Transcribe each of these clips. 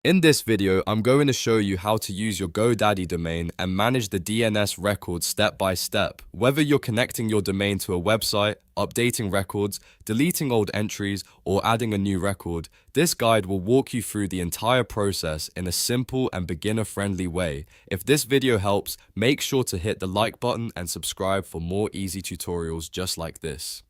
In this video, I'm going to show you how to use your GoDaddy domain and manage the DNS records step by step. Whether you're connecting your domain to a website, updating records, deleting old entries, or adding a new record, this guide will walk you through the entire process in a simple and beginner-friendly way. If this video helps, make sure to hit the like button and subscribe for more easy tutorials just like this.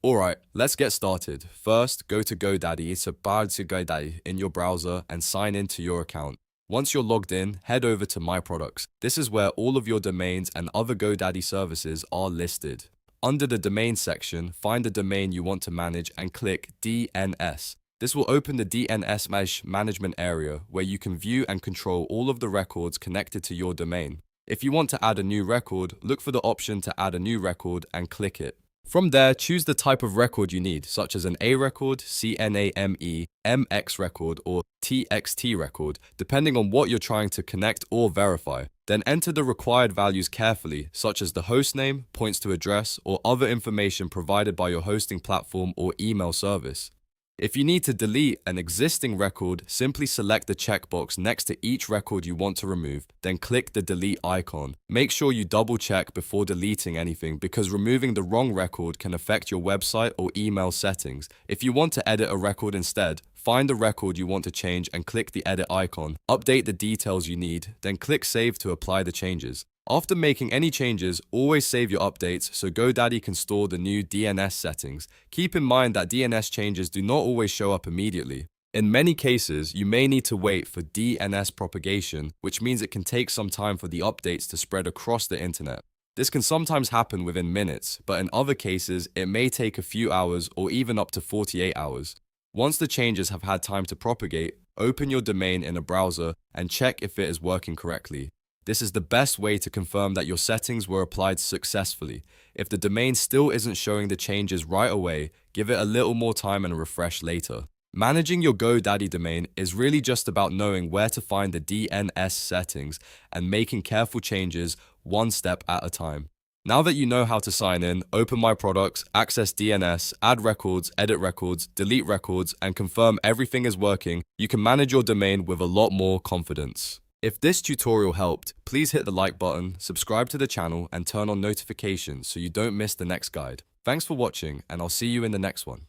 Alright, let's get started. First, go to GoDaddy, To GoDaddy in your browser and sign into your account. Once you're logged in, head over to My Products. This is where all of your domains and other GoDaddy services are listed. Under the domain section, find the domain you want to manage and click DNS. This will open the DNS mesh management area where you can view and control all of the records connected to your domain. If you want to add a new record, look for the option to add a new record and click it. From there, choose the type of record you need, such as an A record, CNAME, MX record, or TXT record, depending on what you're trying to connect or verify. Then enter the required values carefully, such as the hostname, points to address, or other information provided by your hosting platform or email service. If you need to delete an existing record, simply select the checkbox next to each record you want to remove, then click the delete icon. Make sure you double check before deleting anything because removing the wrong record can affect your website or email settings. If you want to edit a record instead, find the record you want to change and click the edit icon. Update the details you need, then click save to apply the changes. After making any changes, always save your updates so GoDaddy can store the new DNS settings. Keep in mind that DNS changes do not always show up immediately. In many cases, you may need to wait for DNS propagation, which means it can take some time for the updates to spread across the internet. This can sometimes happen within minutes, but in other cases, it may take a few hours or even up to 48 hours. Once the changes have had time to propagate, open your domain in a browser and check if it is working correctly. This is the best way to confirm that your settings were applied successfully. If the domain still isn't showing the changes right away, give it a little more time and refresh later. Managing your GoDaddy domain is really just about knowing where to find the DNS settings and making careful changes one step at a time. Now that you know how to sign in, open My Products, access DNS, add records, edit records, delete records, and confirm everything is working, you can manage your domain with a lot more confidence. If this tutorial helped, please hit the like button, subscribe to the channel, and turn on notifications so you don't miss the next guide. Thanks for watching, and I'll see you in the next one.